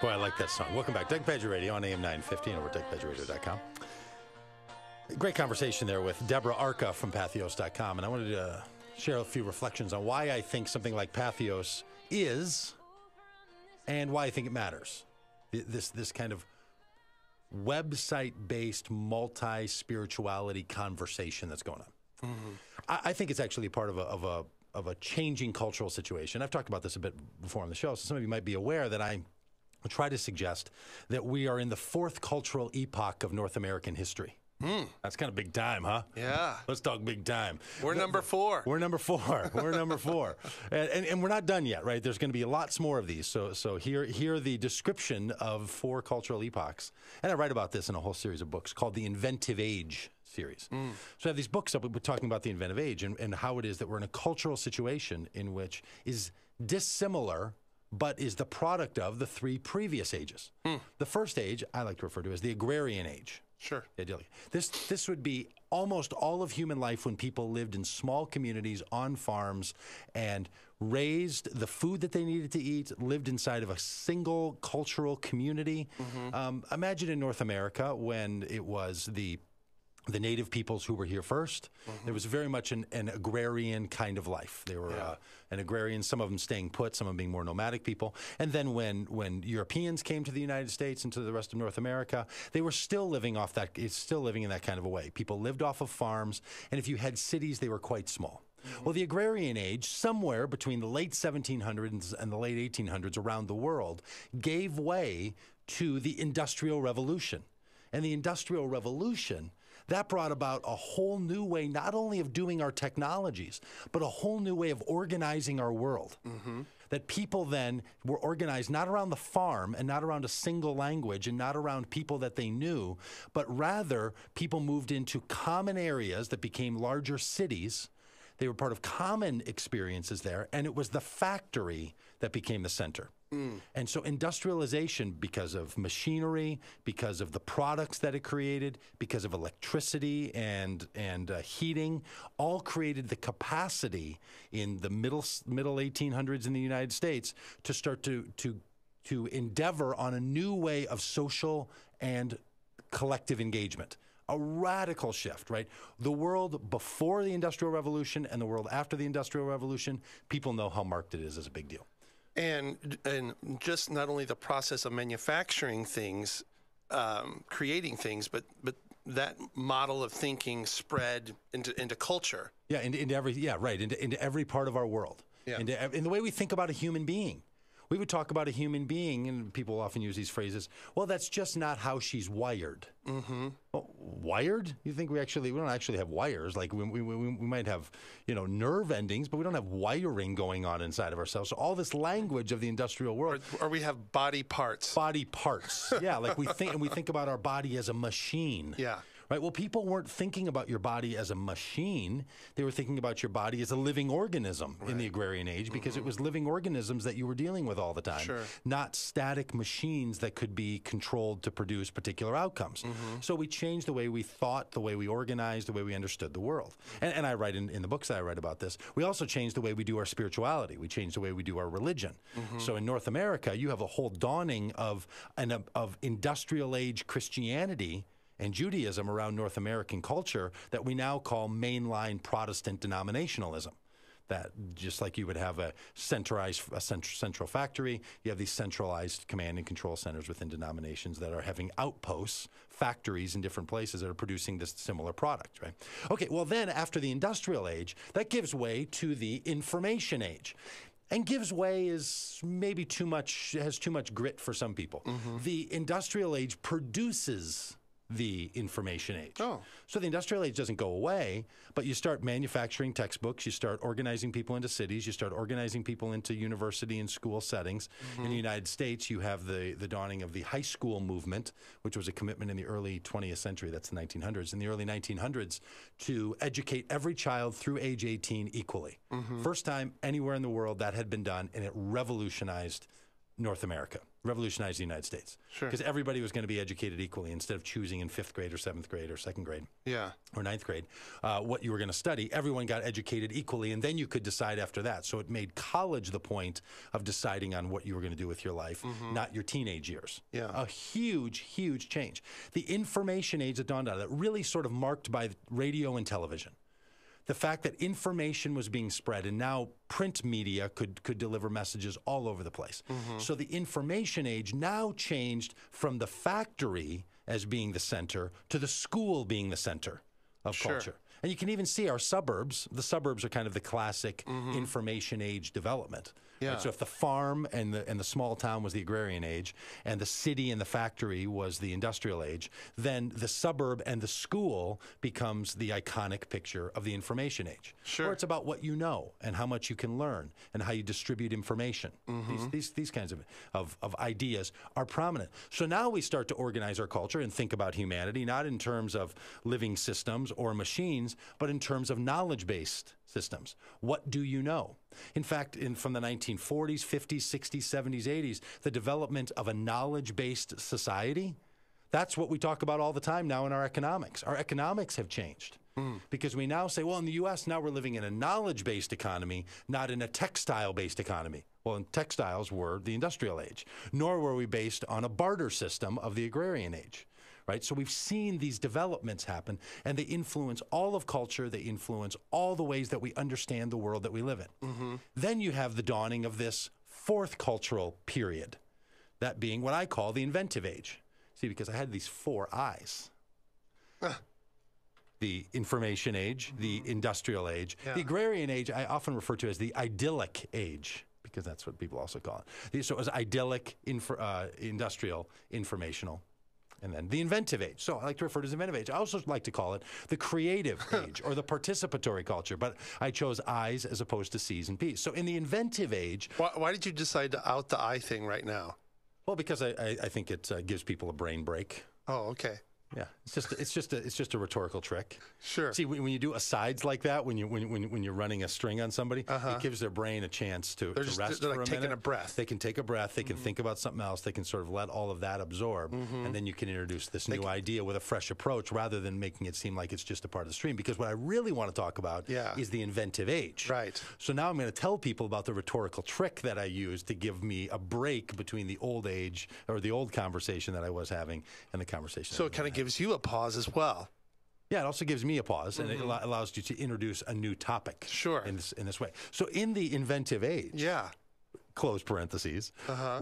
Boy, I like that song. Welcome back. Doug Pagitt Radio on AM 950 and over at DougPagittRadio.com. Great conversation there with Deborah Arca from Patheos.com. And I wanted to share a few reflections on why I think something like Patheos is and why I think it matters. This kind of website-based multi-spirituality conversation that's going on. Mm-hmm. I think it's actually part of a changing cultural situation. I've talked about this a bit before on the show, so some of you might be aware that I try to suggest that we are in the fourth cultural epoch of North American history. That's kind of big time, huh? Yeah. Let's talk big time. We're number 4. We're number 4. We're number 4. And we're not done yet, right? There's going to be lots more of these. So here the description of 4 cultural epochs. And I write about this in a whole series of books called the Inventive Age series. So I have these books up, we're talking about the inventive age and how it is that we're in a cultural situation in which is dissimilar but is the product of the 3 previous ages. The first age I like to refer to as the agrarian age. Sure. This would be almost all of human life when people lived in small communities on farms and raised the food that they needed to eat, lived inside of a single cultural community. Imagine in North America when it was the native peoples who were here first. There was very much an agrarian kind of life. They were an agrarian, some of them staying put, some of them being more nomadic people. And then when Europeans came to the United States and to the rest of North America, they were still living in that kind of a way. People lived off of farms, and if you had cities, they were quite small. Well, the agrarian age, somewhere between the late 1700s and the late 1800s around the world, gave way to the Industrial Revolution. And the Industrial Revolution, that brought about a whole new way, not only of doing our technologies, but a whole new way of organizing our world. That people then were organized not around the farm and not around a single language and not around people that they knew, but rather people moved into common areas that became larger cities. They were part of common experiences there, and it was the factory that became the center. And so industrialization, because of machinery, because of the products that it created, because of electricity and heating, all created the capacity in the middle 1800s in the United States to start to endeavor on a new way of social and collective engagement. A radical shift, right? The world before the Industrial Revolution and the world after the Industrial Revolution, people know how marked it is as a big deal. And just not only the process of manufacturing things, creating things, but that model of thinking spread into culture. Yeah, into every part of our world. Yeah. In the way we think about a human being. We would talk about a human being, and people often use these phrases, well, that's just not how she's wired. Well, wired? You think we don't actually have wires. Like we might have, nerve endings, but we don't have wiring going on inside of ourselves. So all this language of the industrial world. Or we have body parts. Body parts. Yeah, like we think about our body as a machine. Yeah. Right. Well, people weren't thinking about your body as a machine. They were thinking about your body as a living organism in the agrarian age, because it was living organisms that you were dealing with all the time, not static machines that could be controlled to produce particular outcomes. So we changed the way we thought, the way we organized, the way we understood the world. And I write in the books that I write about this. We also changed the way we do our spirituality. We changed the way we do our religion. So in North America, you have a whole dawning of industrial age Christianity and Judaism around North American culture that we now call mainline Protestant denominationalism. That just like you would have a central factory, you have these centralized command and control centers within denominations that are having outposts, factories in different places that are producing this similar product, right? Okay, well then after the industrial age, that gives way to the information age. And gives way is maybe has too much grit for some people. The industrial age produces the information age. So the industrial age doesn't go away, but you start manufacturing textbooks, you start organizing people into cities, you start organizing people into university and school settings. In the United States, you have the dawning of the high school movement, which was a commitment in the early 20th century, that's the 1900s, in the early 1900s, to educate every child through age 18 equally. First time anywhere in the world that had been done, and it revolutionized North America, revolutionized the United States. Sure. Because everybody was going to be educated equally instead of choosing in 5th grade or 7th grade or 2nd grade. Yeah. Or 9th grade, what you were going to study. Everyone got educated equally, and then you could decide after that. So it made college the point of deciding on what you were going to do with your life, not your teenage years. Yeah. A huge, huge change. The information age that dawned on that really sort of marked by radio and television. The fact that information was being spread, and now print media could deliver messages all over the place. So the information age now changed from the factory as being the center to the school being the center of culture. And you can even see our suburbs. The suburbs are kind of the classic information age development. Yeah. Right? So if the farm and the small town was the agrarian age, and the city and the factory was the industrial age, then the suburb and the school becomes the iconic picture of the information age. Sure. Where it's about what you know and how much you can learn and how you distribute information. These kinds of ideas are prominent. So now we start to organize our culture and think about humanity, not in terms of living systems or machines, but in terms of knowledge-based systems. What do you know? In fact, from the 1940s, 50s, 60s, 70s, 80s, the development of a knowledge-based society, that's what we talk about all the time now in our economics. Our economics have changed because we now say, well, in the U.S., now we're living in a knowledge-based economy, not in a textile-based economy. Well, and textiles were the industrial age, nor were we based on a barter system of the agrarian age. Right? So we've seen these developments happen, and they influence all of culture. They influence all the ways that we understand the world that we live in. Then you have the dawning of this 4th cultural period, that being what I call the inventive age. See, because I had these 4 I's. The information age, the industrial age, the agrarian age I often refer to as the idyllic age, because that's what people also call it. So it was idyllic, industrial, informational. And then the inventive age. So I like to refer to it as inventive age. I also like to call it the creative age or the participatory culture, but I chose I's as opposed to C's and P's. So in the inventive age... Why did you decide to out the I thing right now? Well, because I think it gives people a brain break. Oh, okay. Yeah, it's just a rhetorical trick. Sure. See, when you do asides like that, when you're running a string on somebody, it gives their brain a chance to rest they're for like a taking minute. a breath. They can take a breath. They can think about something else. They can sort of let all of that absorb, and then you can introduce this new idea with a fresh approach, rather than making it seem like it's just a part of the stream. Because what I really want to talk about is the inventive age. Right. So now I'm going to tell people about the rhetorical trick that I used to give me a break between the old age or the old conversation that I was having and the conversation. So it kind of gives you a pause as well. Yeah, it also gives me a pause, and it allows you to introduce a new topic. Sure. In this way. So in the inventive age, close parentheses,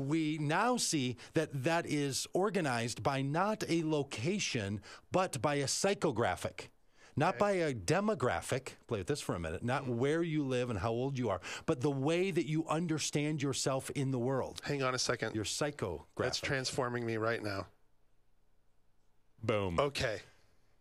we now see that is organized by not a location, but by a psychographic. Not by a demographic, play with this for a minute, not where you live and how old you are, but the way that you understand yourself in the world. Hang on a second. Your psychographic. That's transforming me right now. Boom. Okay.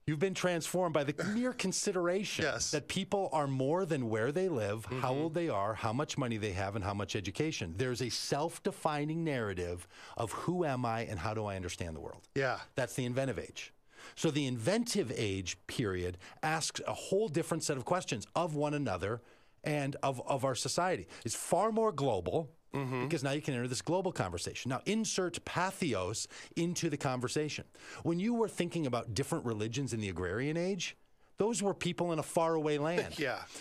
You've been transformed by the mere consideration that people are more than where they live, how old they are, how much money they have, and how much education. There's a self-defining narrative of who am I and how do I understand the world. Yeah. That's the inventive age. So the inventive age period asks a whole different set of questions of one another and of our society. It's far more global. Because now you can enter this global conversation. Now, insert Patheos into the conversation. When you were thinking about different religions in the agrarian age, those were people in a faraway land.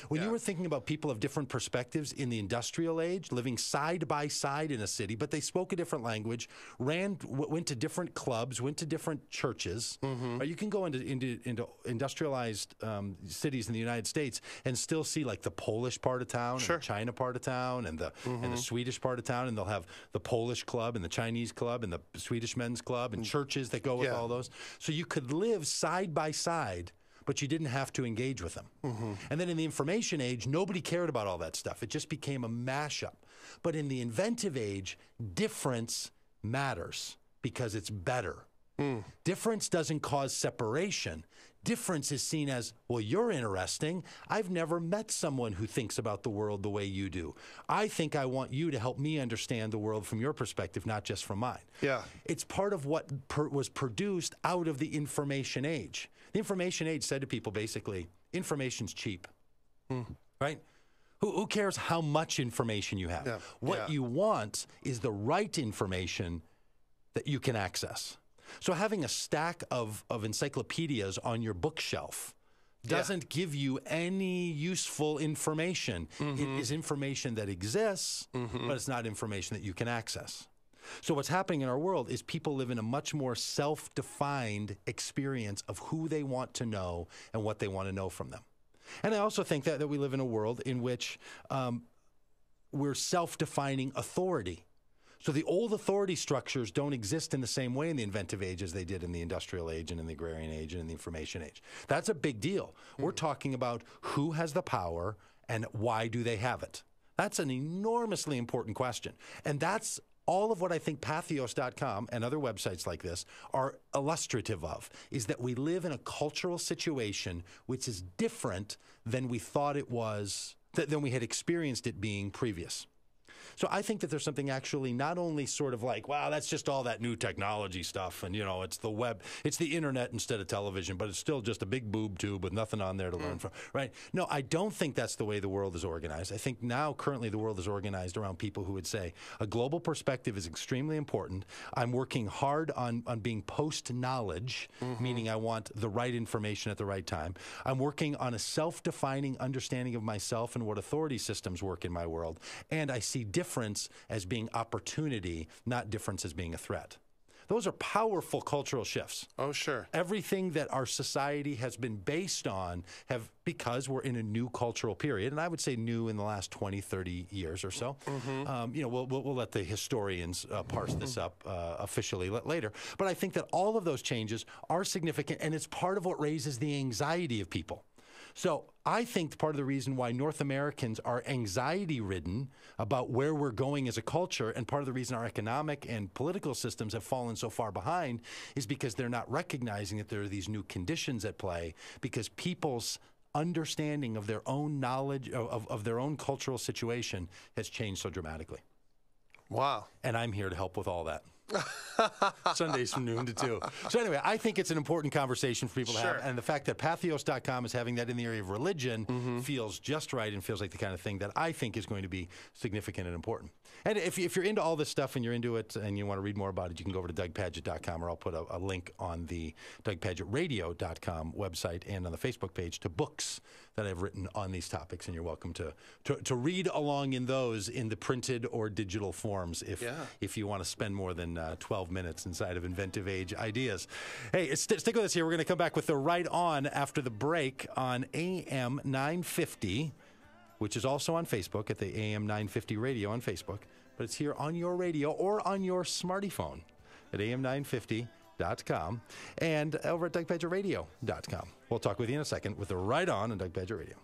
When you were thinking about people of different perspectives in the industrial age, living side by side in a city, but they spoke a different language, went to different clubs, went to different churches. You can go into industrialized cities in the United States and still see like the Polish part of town, and the China part of town, and the Swedish part of town, and they'll have the Polish club and the Chinese club and the Swedish men's club and churches that go with all those. So you could live side by side, but you didn't have to engage with them. And then in the information age, nobody cared about all that stuff. It just became a mashup. But in the inventive age, difference matters because it's better. Difference doesn't cause separation. Difference is seen as, well, you're interesting. I've never met someone who thinks about the world the way you do. I think I want you to help me understand the world from your perspective, not just from mine. It's part of what was produced out of the information age. The information age said to people basically, information's cheap, right? Who cares how much information you have? Yeah. What you want is the right information that you can access. So having a stack of encyclopedias on your bookshelf doesn't give you any useful information. It is information that exists, but it's not information that you can access. So what's happening in our world is people live in a much more self-defined experience of who they want to know and what they want to know from them. And I also think that we live in a world in which we're self-defining authority. So the old authority structures don't exist in the same way in the inventive age as they did in the industrial age and in the agrarian age and in the information age. That's a big deal. We're talking about who has the power and why do they have it. That's an enormously important question. And that's all of what I think Patheos.com and other websites like this are illustrative of, is that we live in a cultural situation which is different than we thought it was, than we had experienced it being previous. So I think that there's something actually not only sort of like, wow, that's just all that new technology stuff, and, you know, it's the web, it's the internet instead of television, but it's still just a big boob tube with nothing on there to learn from, right? No, I don't think that's the way the world is organized. I think now, currently, the world is organized around people who would say a global perspective is extremely important. I'm working hard on being post-knowledge, meaning I want the right information at the right time. I'm working on a self-defining understanding of myself and what authority systems work in my world, and I see difference as being opportunity, not difference as being a threat. Those are powerful cultural shifts. Oh, sure. Everything that our society has been based on because we're in a new cultural period, and I would say new in the last 20, 30 years or so. You know, we'll let the historians parse this up officially later. But I think that all of those changes are significant, and it's part of what raises the anxiety of people. So I think part of the reason why North Americans are anxiety-ridden about where we're going as a culture, and part of the reason our economic and political systems have fallen so far behind, is because they're not recognizing that there are these new conditions at play, because people's understanding of their own knowledge, of their own cultural situation has changed so dramatically. Wow. And I'm here to help with all that. Sundays from noon to 2. So anyway, I think it's an important conversation for people to have. And the fact that Patheos.com is having that in the area of religion feels just right, and feels like the kind of thing that I think is going to be significant and important. And if you're into all this stuff and you're into it and you want to read more about it, you can go over to DougPagitt.com, or I'll put a link on the DougPagittRadio.com website and on the Facebook page to books that I've written on these topics, and you're welcome to read along in those in the printed or digital forms if you want to spend more than 12 minutes inside of Inventive Age ideas. Hey, stick with us here. We're going to come back with the Right On after the break on AM 950, which is also on Facebook at the AM 950 radio on Facebook, but it's here on your radio or on your smartphone at am950.com and over at DougPagittRadio.com. We'll talk with you in a second with the Right On Doug Pagitt Radio.